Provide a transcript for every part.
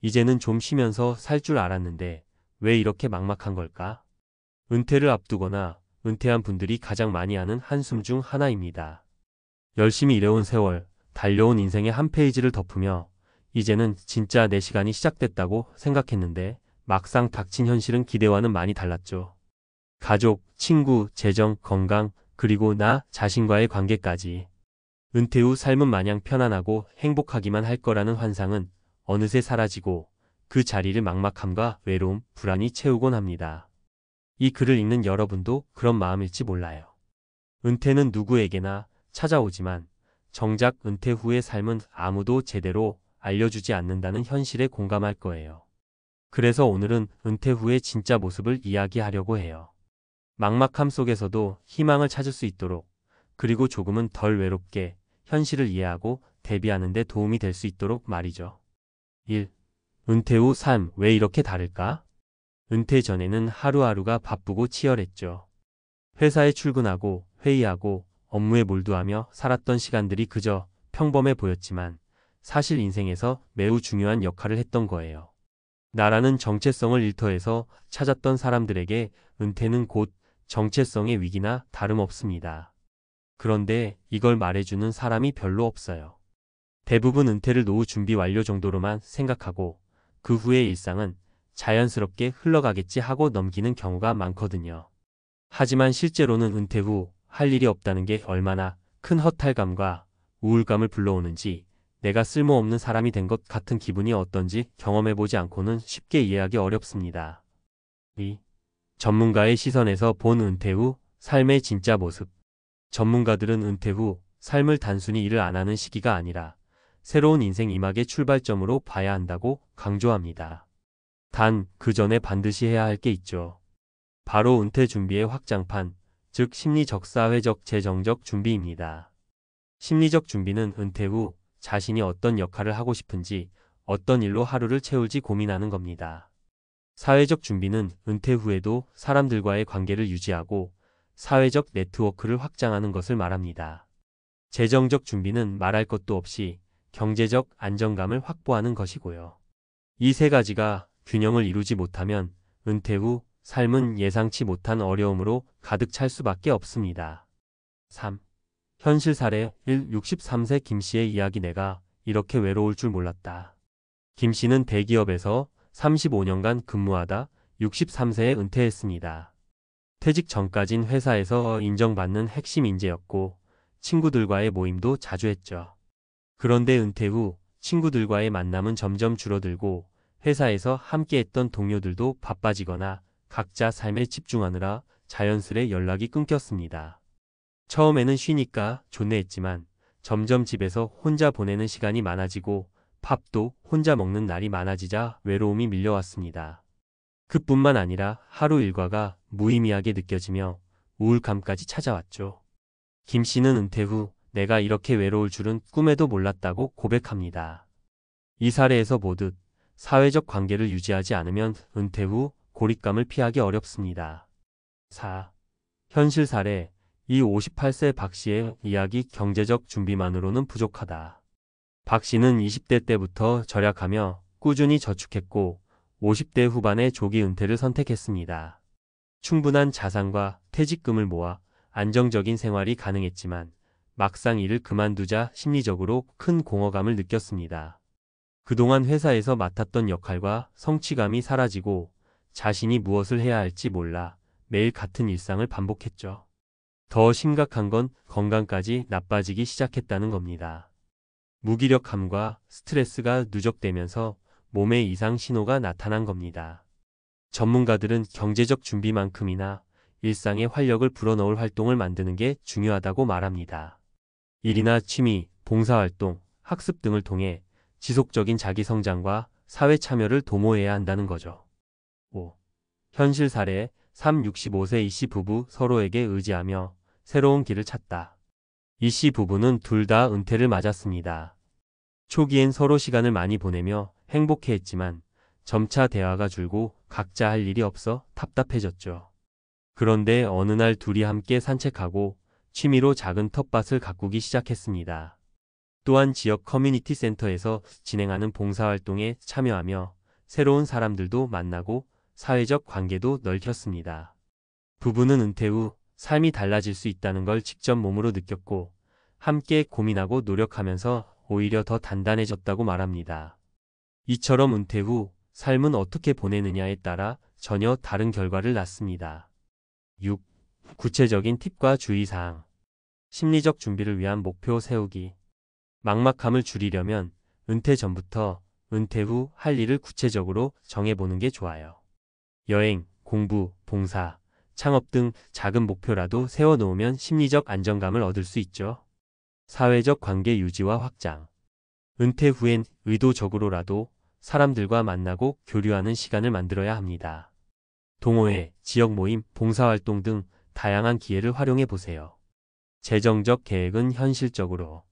이제는 좀 쉬면서 살 줄 알았는데 왜 이렇게 막막한 걸까? 은퇴를 앞두거나 은퇴한 분들이 가장 많이 하는 한숨 중 하나입니다. 열심히 일해온 세월, 달려온 인생의 한 페이지를 덮으며 이제는 진짜 내 시간이 시작됐다고 생각했는데 막상 닥친 현실은 기대와는 많이 달랐죠. 가족, 친구, 재정, 건강, 그리고 나 자신과의 관계까지. 은퇴 후 삶은 마냥 편안하고 행복하기만 할 거라는 환상은 어느새 사라지고 그 자리를 막막함과 외로움, 불안이 채우곤 합니다. 이 글을 읽는 여러분도 그런 마음일지 몰라요. 은퇴는 누구에게나 찾아오지만 정작 은퇴 후의 삶은 아무도 제대로 알려주지 않는다는 현실에 공감할 거예요. 그래서 오늘은 은퇴 후의 진짜 모습을 이야기하려고 해요. 막막함 속에서도 희망을 찾을 수 있도록, 그리고 조금은 덜 외롭게 현실을 이해하고 대비하는 데 도움이 될 수 있도록 말이죠. 1. 은퇴 후 삶 왜 이렇게 다를까? 은퇴 전에는 하루하루가 바쁘고 치열했죠. 회사에 출근하고 회의하고 업무에 몰두하며 살았던 시간들이 그저 평범해 보였지만 사실 인생에서 매우 중요한 역할을 했던 거예요. 나라는 정체성을 일터에서 찾았던 사람들에게 은퇴는 곧 정체성의 위기나 다름없습니다. 그런데 이걸 말해주는 사람이 별로 없어요. 대부분 은퇴를 노후 준비 완료 정도로만 생각하고 그 후의 일상은 자연스럽게 흘러가겠지 하고 넘기는 경우가 많거든요. 하지만 실제로는 은퇴 후 할 일이 없다는 게 얼마나 큰 허탈감과 우울감을 불러오는지, 내가 쓸모없는 사람이 된 것 같은 기분이 어떤지 경험해보지 않고는 쉽게 이해하기 어렵습니다. 2. 전문가의 시선에서 본 은퇴 후 삶의 진짜 모습. 전문가들은 은퇴 후 삶을 단순히 일을 안 하는 시기가 아니라 새로운 인생 이막의 출발점으로 봐야 한다고 강조합니다. 단, 그 전에 반드시 해야 할 게 있죠. 바로 은퇴 준비의 확장판, 즉 심리적, 사회적, 재정적 준비입니다. 심리적 준비는 은퇴 후 자신이 어떤 역할을 하고 싶은지, 어떤 일로 하루를 채울지 고민하는 겁니다. 사회적 준비는 은퇴 후에도 사람들과의 관계를 유지하고 사회적 네트워크를 확장하는 것을 말합니다. 재정적 준비는 말할 것도 없이 경제적 안정감을 확보하는 것이고요. 이 세 가지가 균형을 이루지 못하면 은퇴 후 삶은 예상치 못한 어려움으로 가득 찰 수밖에 없습니다. 3. 현실 사례 1. 63세 김씨의 이야기. 내가 이렇게 외로울 줄 몰랐다. 김씨는 대기업에서 35년간 근무하다 63세에 은퇴했습니다. 퇴직 전까진 회사에서 인정받는 핵심 인재였고 친구들과의 모임도 자주 했죠. 그런데 은퇴 후 친구들과의 만남은 점점 줄어들고 회사에서 함께했던 동료들도 바빠지거나 각자 삶에 집중하느라 자연스레 연락이 끊겼습니다. 처음에는 쉬니까 좋네 했지만 점점 집에서 혼자 보내는 시간이 많아지고 밥도 혼자 먹는 날이 많아지자 외로움이 밀려왔습니다. 그뿐만 아니라 하루 일과가 무의미하게 느껴지며 우울감까지 찾아왔죠. 김 씨는 은퇴 후 내가 이렇게 외로울 줄은 꿈에도 몰랐다고 고백합니다. 이 사례에서 보듯 사회적 관계를 유지하지 않으면 은퇴 후 고립감을 피하기 어렵습니다. 4. 현실 사례. 이 58세 박 씨의 이야기. 경제적 준비만으로는 부족하다. 박 씨는 20대 때부터 절약하며 꾸준히 저축했고 50대 후반에 조기 은퇴를 선택했습니다. 충분한 자산과 퇴직금을 모아 안정적인 생활이 가능했지만 막상 일을 그만두자 심리적으로 큰 공허감을 느꼈습니다. 그동안 회사에서 맡았던 역할과 성취감이 사라지고 자신이 무엇을 해야 할지 몰라 매일 같은 일상을 반복했죠. 더 심각한 건 건강까지 나빠지기 시작했다는 겁니다. 무기력함과 스트레스가 누적되면서 몸에 이상 신호가 나타난 겁니다. 전문가들은 경제적 준비만큼이나 일상에 활력을 불어넣을 활동을 만드는 게 중요하다고 말합니다. 일이나 취미, 봉사활동, 학습 등을 통해 지속적인 자기 성장과 사회 참여를 도모해야 한다는 거죠. 5. 현실 사례. 3. 65세 이씨 부부. 서로에게 의지하며 새로운 길을 찾다. 이씨 부부는 둘 다 은퇴를 맞았습니다. 초기엔 서로 시간을 많이 보내며 행복해했지만 점차 대화가 줄고 각자 할 일이 없어 답답해졌죠. 그런데 어느 날 둘이 함께 산책하고 취미로 작은 텃밭을 가꾸기 시작했습니다. 또한 지역 커뮤니티 센터에서 진행하는 봉사활동에 참여하며 새로운 사람들도 만나고 사회적 관계도 넓혔습니다. 부부는 은퇴 후 삶이 달라질 수 있다는 걸 직접 몸으로 느꼈고 함께 고민하고 노력하면서 오히려 더 단단해졌다고 말합니다. 이처럼 은퇴 후 삶은 어떻게 보내느냐에 따라 전혀 다른 결과를 낳습니다. 6. 구체적인 팁과 주의사항. 심리적 준비를 위한 목표 세우기. 막막함을 줄이려면 은퇴 전부터 은퇴 후 할 일을 구체적으로 정해보는 게 좋아요. 여행, 공부, 봉사, 창업 등 작은 목표라도 세워놓으면 심리적 안정감을 얻을 수 있죠. 사회적 관계 유지와 확장. 은퇴 후엔 의도적으로라도 사람들과 만나고 교류하는 시간을 만들어야 합니다. 동호회, 지역 모임, 봉사활동 등 다양한 기회를 활용해 보세요. 재정적 계획은 현실적으로.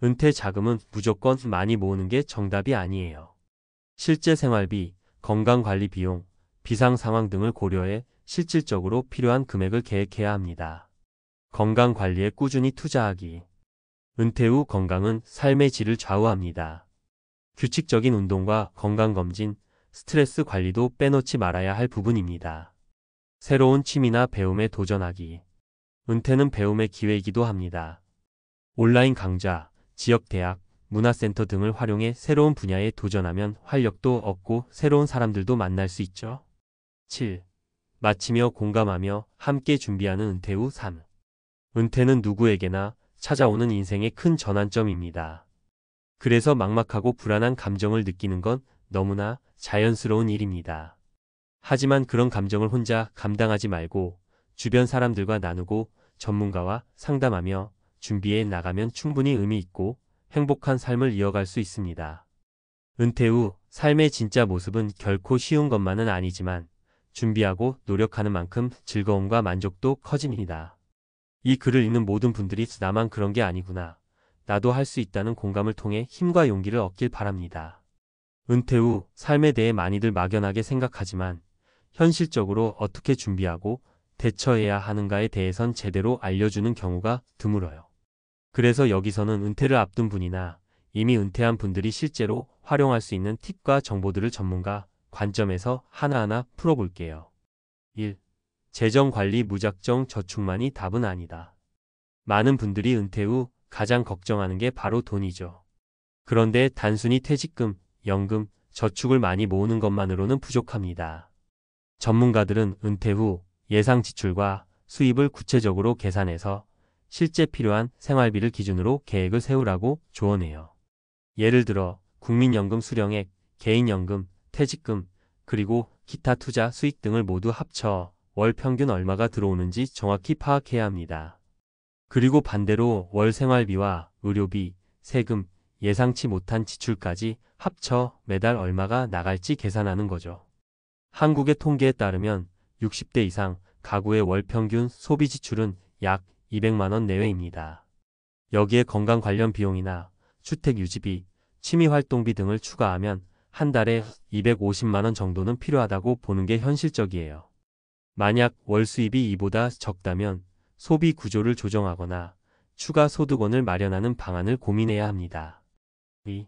은퇴 자금은 무조건 많이 모으는 게 정답이 아니에요. 실제 생활비, 건강관리 비용, 비상 상황 등을 고려해 실질적으로 필요한 금액을 계획해야 합니다. 건강관리에 꾸준히 투자하기. 은퇴 후 건강은 삶의 질을 좌우합니다. 규칙적인 운동과 건강검진, 스트레스 관리도 빼놓지 말아야 할 부분입니다. 새로운 취미나 배움에 도전하기. 은퇴는 배움의 기회이기도 합니다. 온라인 강좌, 지역대학, 문화센터 등을 활용해 새로운 분야에 도전하면 활력도 얻고 새로운 사람들도 만날 수 있죠. 7. 마치며 공감하며 함께 준비하는 은퇴 후 삶. 은퇴는 누구에게나 찾아오는 인생의 큰 전환점입니다. 그래서 막막하고 불안한 감정을 느끼는 건 너무나 자연스러운 일입니다. 하지만 그런 감정을 혼자 감당하지 말고 주변 사람들과 나누고 전문가와 상담하며 준비해 나가면 충분히 의미 있고 행복한 삶을 이어갈 수 있습니다. 은퇴 후 삶의 진짜 모습은 결코 쉬운 것만은 아니지만 준비하고 노력하는 만큼 즐거움과 만족도 커집니다. 이 글을 읽는 모든 분들이 나만 그런 게 아니구나. 나도 할 수 있다는 공감을 통해 힘과 용기를 얻길 바랍니다. 은퇴 후 삶에 대해 많이들 막연하게 생각하지만 현실적으로 어떻게 준비하고 대처해야 하는가에 대해선 제대로 알려주는 경우가 드물어요. 그래서 여기서는 은퇴를 앞둔 분이나 이미 은퇴한 분들이 실제로 활용할 수 있는 팁과 정보들을 전문가 관점에서 하나하나 풀어볼게요. 1. 재정관리. 무작정 저축만이 답은 아니다. 많은 분들이 은퇴 후 가장 걱정하는 게 바로 돈이죠. 그런데 단순히 퇴직금, 연금, 저축을 많이 모으는 것만으로는 부족합니다. 전문가들은 은퇴 후 예상 지출과 수입을 구체적으로 계산해서 실제 필요한 생활비를 기준으로 계획을 세우라고 조언해요. 예를 들어 국민연금 수령액, 개인연금, 퇴직금, 그리고 기타 투자 수익 등을 모두 합쳐 월 평균 얼마가 들어오는지 정확히 파악해야 합니다. 그리고 반대로 월 생활비와 의료비, 세금, 예상치 못한 지출까지 합쳐 매달 얼마가 나갈지 계산하는 거죠. 한국의 통계에 따르면 60대 이상 가구의 월 평균 소비 지출은 약 200만 원 내외입니다. 여기에 건강 관련 비용이나 주택 유지비, 취미활동비 등을 추가하면 한 달에 250만 원 정도는 필요하다고 보는 게 현실적이에요. 만약 월 수입이 이보다 적다면 소비 구조를 조정하거나 추가 소득원을 마련하는 방안을 고민해야 합니다. 2.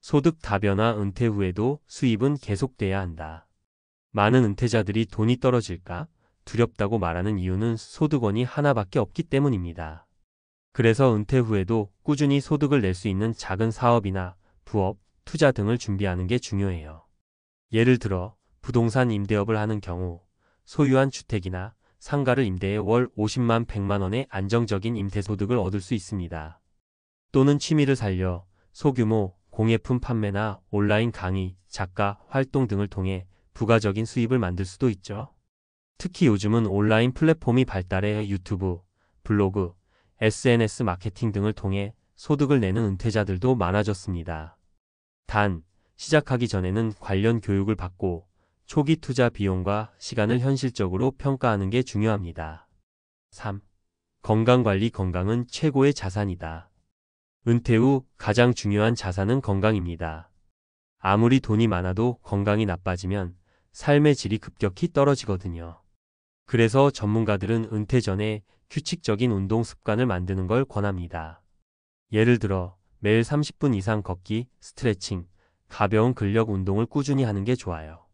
소득 다변화. 은퇴 후에도 수입은 계속돼야 한다. 많은 은퇴자들이 돈이 떨어질까 두렵다고 말하는 이유는 소득원이 하나밖에 없기 때문입니다. 그래서 은퇴 후에도 꾸준히 소득을 낼 수 있는 작은 사업이나 부업, 투자 등을 준비하는 게 중요해요. 예를 들어 부동산 임대업을 하는 경우 소유한 주택이나 상가를 임대해 월 50만 100만 원의 안정적인 임대소득을 얻을 수 있습니다. 또는 취미를 살려 소규모 공예품 판매나 온라인 강의, 작가, 활동 등을 통해 부가적인 수입을 만들 수도 있죠. 특히 요즘은 온라인 플랫폼이 발달해 유튜브, 블로그, SNS 마케팅 등을 통해 소득을 내는 은퇴자들도 많아졌습니다. 단, 시작하기 전에는 관련 교육을 받고 초기 투자 비용과 시간을 현실적으로 평가하는 게 중요합니다. 3. 건강관리. 건강은 최고의 자산이다. 은퇴 후 가장 중요한 자산은 건강입니다. 아무리 돈이 많아도 건강이 나빠지면 삶의 질이 급격히 떨어지거든요. 그래서 전문가들은 은퇴 전에 규칙적인 운동 습관을 만드는 걸 권합니다. 예를 들어 매일 30분 이상 걷기, 스트레칭, 가벼운 근력 운동을 꾸준히 하는 게 좋아요.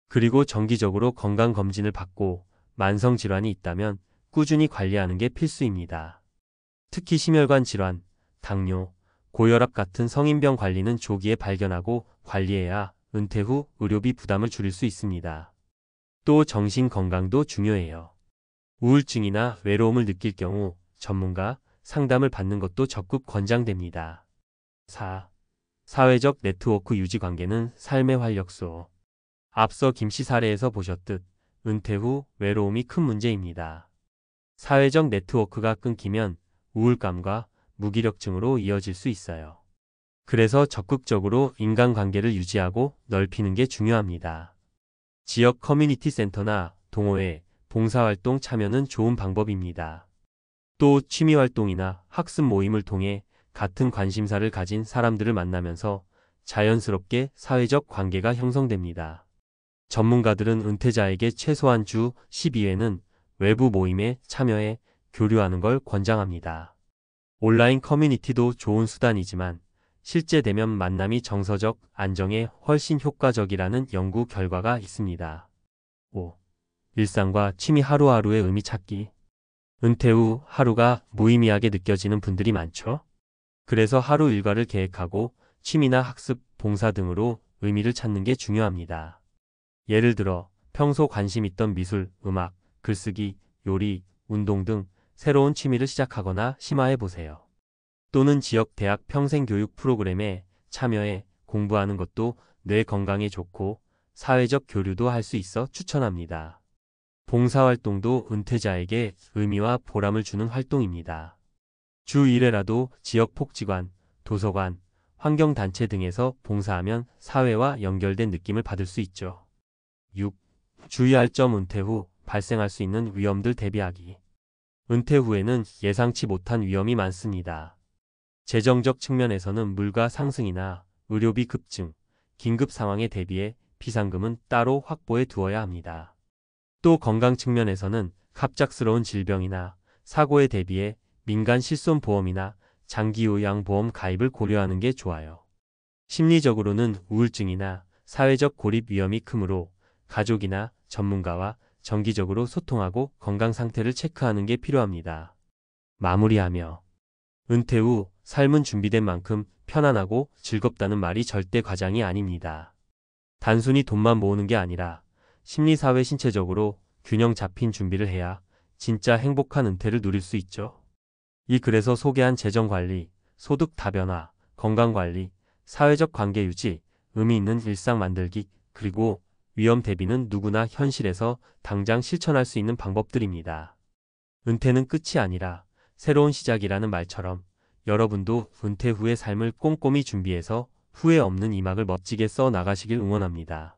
그리고 정기적으로 건강검진을 받고 만성질환이 있다면 꾸준히 관리하는 게 필수입니다. 특히 심혈관 질환, 당뇨, 고혈압 같은 성인병 관리는 조기에 발견하고 관리해야 은퇴 후 의료비 부담을 줄일 수 있습니다. 또 정신 건강도 중요해요. 우울증이나 외로움을 느낄 경우 전문가 상담을 받는 것도 적극 권장됩니다. 4. 사회적 네트워크 유지 관계는 삶의 활력소. 앞서 김씨 사례에서 보셨듯 은퇴 후 외로움이 큰 문제입니다. 사회적 네트워크가 끊기면 우울감과 무기력증으로 이어질 수 있어요. 그래서 적극적으로 인간관계를 유지하고 넓히는 게 중요합니다. 지역 커뮤니티 센터나 동호회, 봉사활동 참여는 좋은 방법입니다. 또 취미활동이나 학습 모임을 통해 같은 관심사를 가진 사람들을 만나면서 자연스럽게 사회적 관계가 형성됩니다. 전문가들은 은퇴자에게 최소한 주 12회는 외부 모임에 참여해 교류하는 걸 권장합니다. 온라인 커뮤니티도 좋은 수단이지만 실제 대면 만남이 정서적 안정에 훨씬 효과적이라는 연구 결과가 있습니다. 5. 일상과 취미 하루하루의 의미 찾기. 은퇴 후 하루가 무의미하게 느껴지는 분들이 많죠? 그래서 하루 일과를 계획하고 취미나 학습, 봉사 등으로 의미를 찾는 게 중요합니다. 예를 들어 평소 관심 있던 미술, 음악, 글쓰기, 요리, 운동 등 새로운 취미를 시작하거나 심화해 보세요. 또는 지역 대학 평생교육 프로그램에 참여해 공부하는 것도 뇌 건강에 좋고 사회적 교류도 할 수 있어 추천합니다. 봉사활동도 은퇴자에게 의미와 보람을 주는 활동입니다. 주 1회라도 지역 복지관, 도서관, 환경단체 등에서 봉사하면 사회와 연결된 느낌을 받을 수 있죠. 6. 주의할 점. 은퇴 후 발생할 수 있는 위험들 대비하기. 은퇴 후에는 예상치 못한 위험이 많습니다. 재정적 측면에서는 물가 상승이나 의료비 급증, 긴급 상황에 대비해 비상금은 따로 확보해 두어야 합니다. 또 건강 측면에서는 갑작스러운 질병이나 사고에 대비해 민간 실손보험이나 장기요양보험 가입을 고려하는 게 좋아요. 심리적으로는 우울증이나 사회적 고립 위험이 크므로 가족이나 전문가와 정기적으로 소통하고 건강 상태를 체크하는 게 필요합니다. 마무리하며 은퇴 후 삶은 준비된 만큼 편안하고 즐겁다는 말이 절대 과장이 아닙니다. 단순히 돈만 모으는 게 아니라 심리사회 신체적으로 균형 잡힌 준비를 해야 진짜 행복한 은퇴를 누릴 수 있죠. 이 글에서 소개한 재정관리, 소득 다변화, 건강관리, 사회적 관계 유지, 의미 있는 일상 만들기, 그리고 위험 대비는 누구나 현실에서 당장 실천할 수 있는 방법들입니다. 은퇴는 끝이 아니라 새로운 시작이라는 말처럼 여러분도 은퇴 후의 삶을 꼼꼼히 준비해서 후회 없는 이막을 멋지게 써 나가시길 응원합니다.